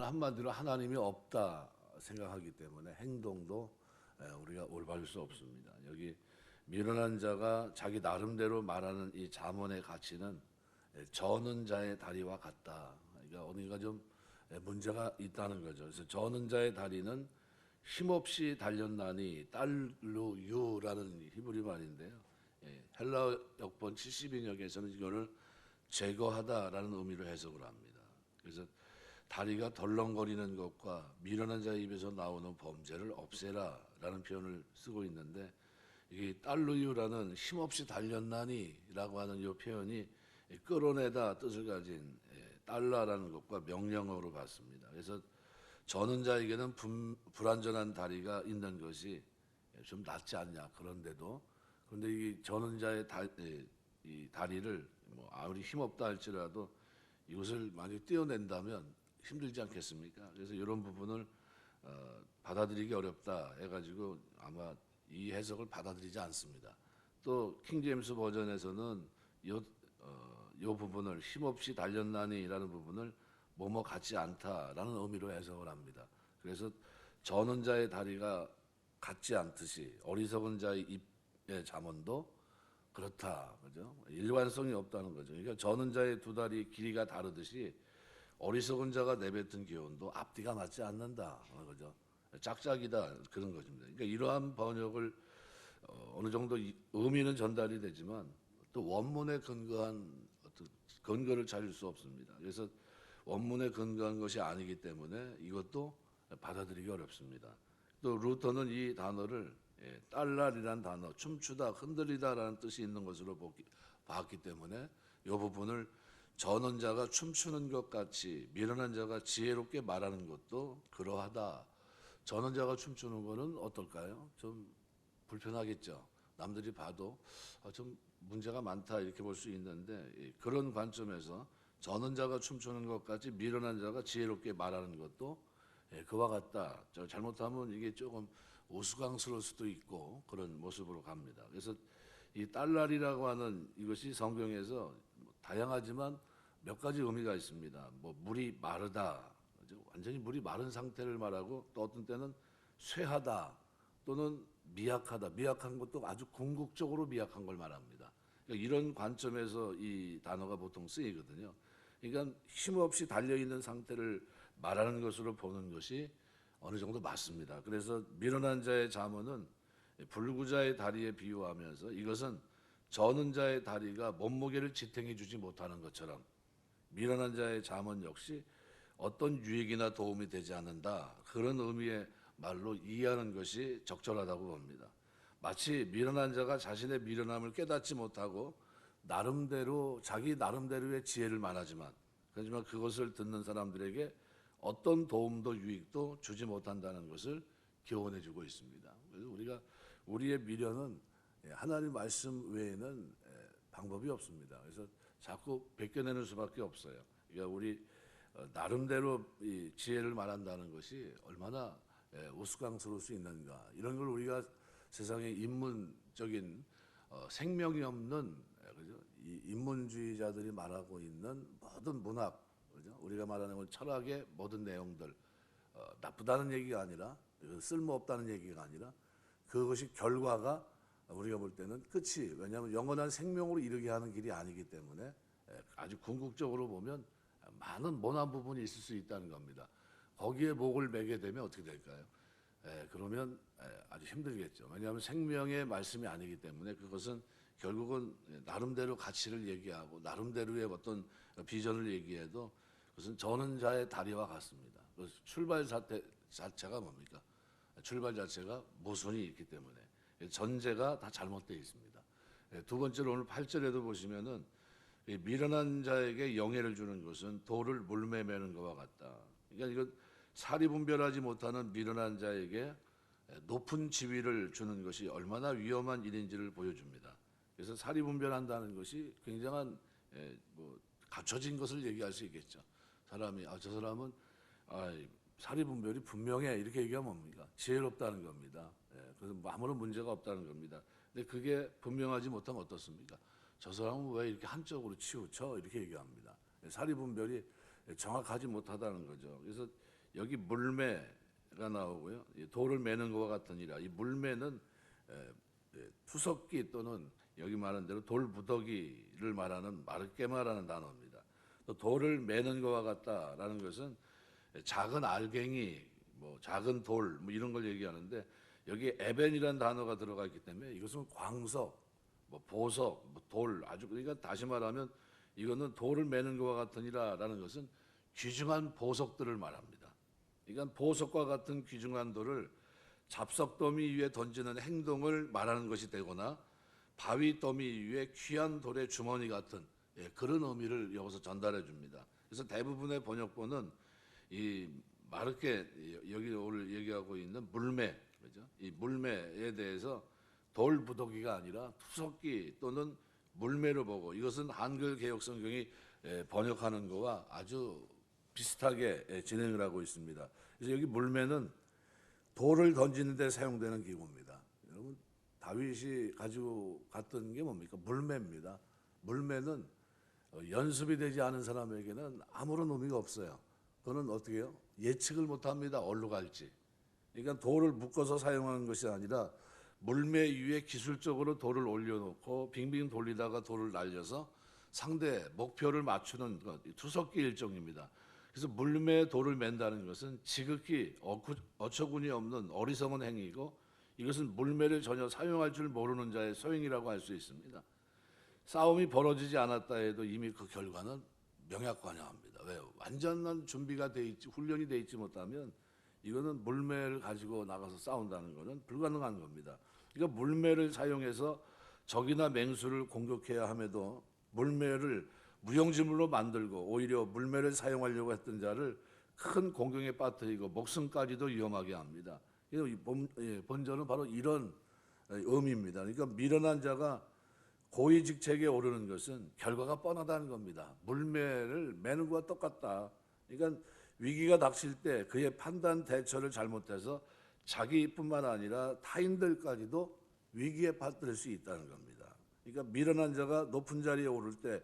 한마디로 하나님이 없다 생각하기 때문에 행동도 우리가 올바를 수 없습니다. 여기 미련한 자가 자기 나름대로 말하는 이 잠언의 가치는 저는 자의 다리와 같다. 그러니까 어딘가 좀 문제가 있다는 거죠. 그래서 저는 자의 다리는 힘없이 달렸나니 딸루유라는 히브리 말인데요. 헬라 역본 70인역에서는 이거를 제거하다라는 의미로 해석을 합니다. 그래서 다리가 덜렁거리는 것과 미련한 자의 입에서 나오는 범죄를 없애라라는 표현을 쓰고 있는데, 이게 딸루유라는 힘없이 달렸나니라고 하는 이 표현이 끌어내다 뜻을 가진 달라라는 것과 명령어로 봤습니다. 그래서 저는 자에게는 불완전한 다리가 있는 것이 좀 낫지 않냐. 그런데 이 저는 자의 이 다리를 뭐 아무리 힘없다 할지라도 이것을 많이 떼어낸다면 힘들지 않겠습니까? 그래서 이런 부분을 받아들이기 어렵다 해가지고 아마 이 해석을 받아들이지 않습니다. 또 킹제임스 버전에서는 요 부분을 힘없이 달렸나니라는 부분을 뭐뭐 같지 않다라는 의미로 해석을 합니다. 그래서 저는 자의 다리가 같지 않듯이 어리석은 자의 입의 잠언도 그렇다, 그죠? 일관성이 없다는 거죠. 그러니까 저는 자의 두 다리 길이가 다르듯이 어리석은 자가 내뱉은 교훈도 앞뒤가 맞지 않는다, 그죠? 짝짝이다, 그런 것입니다. 그러니까 이러한 번역을 어느 정도 의미는 전달이 되지만 또 원문에 근거한 어떤 근거를 찾을 수 없습니다. 그래서 원문에 근거한 것이 아니기 때문에 이것도 받아들이기 어렵습니다. 또 루터는 이 단어를 딸랄이란 단어, 춤추다, 흔들리다라는 뜻이 있는 것으로 봤기 때문에 이 부분을 저는 자가 춤추는 것 같이 미련한 자가 지혜롭게 말하는 것도 그러하다. 저는 자가 춤추는 것은 어떨까요? 좀 불편하겠죠. 남들이 봐도 좀 문제가 많다 이렇게 볼 수 있는데, 그런 관점에서 저는 자가 춤추는 것 같이 미련한 자가 지혜롭게 말하는 것도 그와 같다. 잘못하면 이게 조금 우스꽝스러울 수도 있고 그런 모습으로 갑니다. 그래서 이 딸랄이라고 하는 이것이 성경에서 다양하지만 몇 가지 의미가 있습니다. 뭐 물이 마르다, 완전히 물이 마른 상태를 말하고, 또 어떤 때는 쇠하다 또는 미약하다. 미약한 것도 아주 궁극적으로 미약한 걸 말합니다. 그러니까 이런 관점에서 이 단어가 보통 쓰이거든요. 그러니까 힘없이 달려있는 상태를 말하는 것으로 보는 것이 어느 정도 맞습니다. 그래서 미련한 자의 잠언은 불구자의 다리에 비유하면서 이것은 저는 자의 다리가 몸무게를 지탱해 주지 못하는 것처럼 미련한 자의 잠언 역시 어떤 유익이나 도움이 되지 않는다, 그런 의미의 말로 이해하는 것이 적절하다고 봅니다. 마치 미련한 자가 자신의 미련함을 깨닫지 못하고 나름대로 자기 나름대로의 지혜를 말하지만, 하지만 그것을 듣는 사람들에게 어떤 도움도 유익도 주지 못한다는 것을 교훈해 주고 있습니다. 그래서 우리의 미련은 하나님 말씀 외에는 방법이 없습니다. 그래서 자꾸 베껴내는 수밖에 없어요. 그러니까 우리 나름대로 이 지혜를 말한다는 것이 얼마나 우스꽝스러울 수 있는가, 이런 걸 우리가 세상의 인문적인 생명이 없는, 그죠? 이 인문주의자들이 말하고 있는 모든 문학, 그죠? 우리가 말하는 건 철학의 모든 내용들, 나쁘다는 얘기가 아니라, 쓸모없다는 얘기가 아니라, 그것이 결과가 우리가 볼 때는 끝이, 왜냐하면 영원한 생명으로 이르게 하는 길이 아니기 때문에 아주 궁극적으로 보면 많은 모난 부분이 있을 수 있다는 겁니다. 거기에 목을 매게 되면 어떻게 될까요? 그러면 아주 힘들겠죠. 왜냐하면 생명의 말씀이 아니기 때문에 그것은 결국은 나름대로 가치를 얘기하고 나름대로의 어떤 비전을 얘기해도 그것은 저는 자의 다리와 같습니다. 출발 자체가 뭡니까? 출발 자체가 모순이 있기 때문에 전제가 다 잘못되어 있습니다. 두 번째로 오늘 8절에도 보시면은 미련한 자에게 영예를 주는 것은 돌을 물매 매는 것과 같다. 그러니까 이건 사리분별하지 못하는 미련한 자에게 높은 지위를 주는 것이 얼마나 위험한 일인지를 보여줍니다. 그래서 사리분별한다는 것이 굉장한 뭐 갖춰진 것을 얘기할 수 있겠죠. 사람이 저 사람은 사리분별이 분명해 이렇게 얘기하면 뭡니까? 지혜롭다는 겁니다. 그래서 아무런 문제가 없다는 겁니다. 근데 그게 분명하지 못하면 어떻습니까? 저 사람은 왜 이렇게 한쪽으로 치우쳐? 이렇게 얘기합니다. 사리분별이 정확하지 못하다는 거죠. 그래서 여기 물매가 나오고요. 돌을 매는 것과 같으니라. 이 물매는 투석기 또는 여기 말하는 대로 돌부더기를 말하는 마르게마라는 단어입니다. 또 돌을 매는 것과 같다라는 것은 작은 알갱이, 뭐 작은 돌, 뭐 이런 걸 얘기하는데 여기에 에벤이라는 단어가 들어가 있기 때문에 이것은 광석, 뭐 보석, 뭐 돌, 아주 그러니까 다시 말하면 이거는 돌을 매는 것과 같으니라라는 것은 귀중한 보석들을 말합니다. 그러니까 보석과 같은 귀중한 돌을 잡석더미 위에 던지는 행동을 말하는 것이 되거나 바위 더미 위에 귀한 돌의 주머니 같은 그런 의미를 여기서 전달해 줍니다. 그래서 대부분의 번역본은 이 마르게 여기 오늘 얘기하고 있는 물매, 그죠? 이 물매에 대해서 돌부더기가 아니라 투석기 또는 물매로 보고 이것은 한글 개역 성경이 번역하는 거와 아주 비슷하게 진행을 하고 있습니다. 그래서 여기 물매는 돌을 던지는 데 사용되는 기구입니다. 여러분 다윗이 가지고 갔던 게 뭡니까? 물매입니다. 물매는 연습이 되지 않은 사람에게는 아무런 의미가 없어요. 그는 어떻게 해요? 예측을 못합니다. 어디로 갈지. 그러니까 돌을 묶어서 사용하는 것이 아니라 물매 위에 기술적으로 돌을 올려놓고 빙빙 돌리다가 돌을 날려서 상대 목표를 맞추는 투석기 일종입니다. 그래서 물매에 돌을 맨다는 것은 지극히 어처구니 없는 어리석은 행위이고 이것은 물매를 전혀 사용할 줄 모르는 자의 소행이라고 할 수 있습니다. 싸움이 벌어지지 않았다 해도 이미 그 결과는 명약관양합니다. 왜요? 완전한 준비가 돼 있지 훈련이 돼 있지 못하면 이거는 물매를 가지고 나가서 싸운다는 것은 불가능한 겁니다. 그러니까 물매를 사용해서 적이나 맹수를 공격해야 함에도 물매를 무용지물로 만들고 오히려 물매를 사용하려고 했던 자를 큰 공경에 빠뜨리고 목숨까지도 위험하게 합니다. 이 본절은 바로 이런 의미입니다. 그러니까 미련한 자가 고위직책에 오르는 것은 결과가 뻔하다는 겁니다. 물매를 매는 것과 똑같다. 그러니까 위기가 닥칠 때 그의 판단 대처를 잘못해서 자기뿐만 아니라 타인들까지도 위기에 빠뜨릴 수 있다는 겁니다. 그러니까 미련한 자가 높은 자리에 오를 때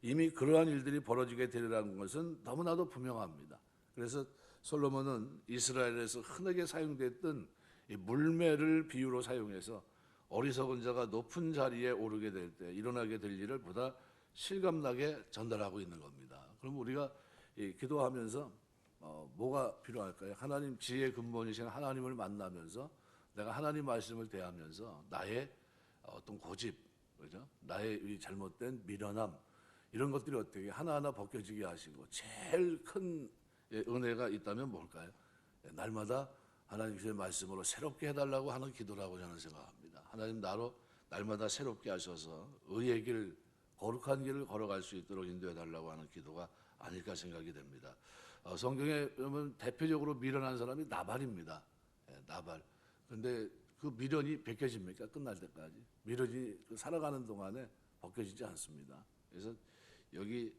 이미 그러한 일들이 벌어지게 되리라는 것은 너무나도 분명합니다. 그래서 솔로몬은 이스라엘에서 흔하게 사용됐던 이 물매를 비유로 사용해서 어리석은 자가 높은 자리에 오르게 될 때 일어나게 될 일을 보다 실감나게 전달하고 있는 겁니다. 그럼 우리가 기도하면서 뭐가 필요할까요? 하나님 지혜의 근본이신 하나님을 만나면서 내가 하나님 말씀을 대하면서 나의 어떤 고집, 그죠? 나의 이 잘못된 미련함 이런 것들이 어떻게 하나하나 벗겨지게 하시고 제일 큰 은혜가 있다면 뭘까요? 날마다 하나님의 말씀으로 새롭게 해달라고 하는 기도라고 저는 생각합니다. 하나님 나로 날마다 새롭게 하셔서 의의 길, 거룩한 길을 걸어갈 수 있도록 인도해달라고 하는 기도가 아닐까 생각이 됩니다. 성경에 보면 대표적으로 미련한 사람이 나발입니다. 나발. 그런데 그 미련이 벗겨집니까? 끝날 때까지. 미련이 살아가는 동안에 벗겨지지 않습니다. 그래서 여기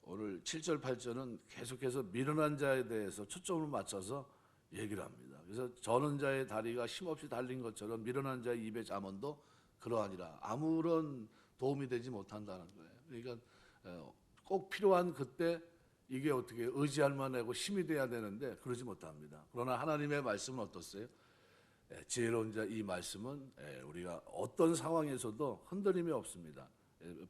오늘 7절, 8절은 계속해서 미련한 자에 대해서 초점을 맞춰서 얘기를 합니다. 그래서 저는 자의 다리가 힘없이 달린 것처럼 미련한 자의 입의 잠언도 그러하니라. 아무런 도움이 되지 못한다는 거예요. 그러니까 꼭 필요한 그때 이게 어떻게 의지할 만하고 힘이 돼야 되는데 그러지 못합니다. 그러나 하나님의 말씀은 어떻어요? 지혜로운 자 이 말씀은 우리가 어떤 상황에서도 흔들림이 없습니다.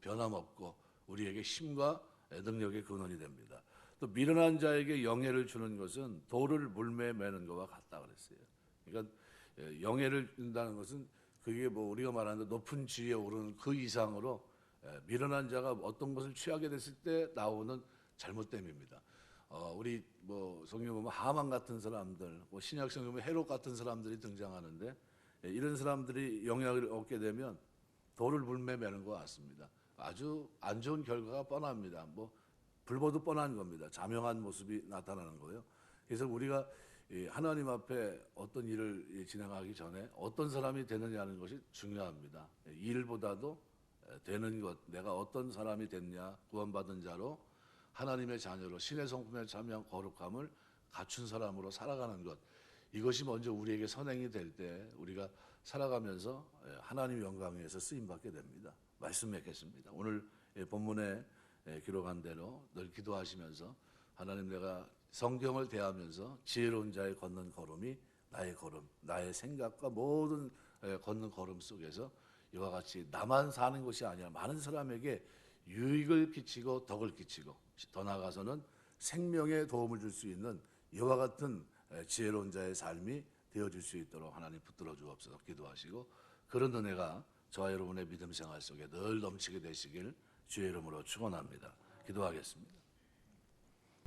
변함없고 우리에게 힘과 능력의 근원이 됩니다. 또 미련한 자에게 영예를 주는 것은 돌을 물매에 매는 것과 같다 그랬어요. 그러니까 영예를 준다는 것은 그게 뭐 우리가 말하는 높은 지위에 오르는 그 이상으로 미련한 자가 어떤 것을 취하게 됐을 때 나오는 잘못됨입니다. 우리 뭐 성경 보면 하만 같은 사람들, 뭐 신약 성경 보면 헤롯 같은 사람들이 등장하는데 이런 사람들이 영향을 얻게 되면 돌을 물매 매는 것 같습니다. 아주 안 좋은 결과가 뻔합니다. 뭐 불보듯 뻔한 겁니다. 자명한 모습이 나타나는 거예요. 그래서 우리가 하나님 앞에 어떤 일을 진행하기 전에 어떤 사람이 되느냐는 것이 중요합니다. 일보다도 되는 것, 내가 어떤 사람이 됐냐, 구원받은 자로 하나님의 자녀로 신의 성품에 참여한 거룩함을 갖춘 사람으로 살아가는 것, 이것이 먼저 우리에게 선행이 될 때 우리가 살아가면서 하나님 영광 위에서 쓰임받게 됩니다. 말씀 맺겠습니다. 오늘 본문에 기록한 대로 늘 기도하시면서 하나님 내가 성경을 대하면서 지혜로운 자의 걷는 걸음이 나의 걸음, 나의 생각과 모든 걷는 걸음 속에서 이와 같이 나만 사는 것이 아니라 많은 사람에게 유익을 끼치고 덕을 끼치고 더 나아가서는 생명에 도움을 줄 수 있는 이와 같은 지혜로운 자의 삶이 되어질 수 있도록 하나님 붙들어 주옵소서. 기도하시고 그런 은혜가 저와 여러분의 믿음 생활 속에 늘 넘치게 되시길 주의 이름으로 축원합니다. 기도하겠습니다.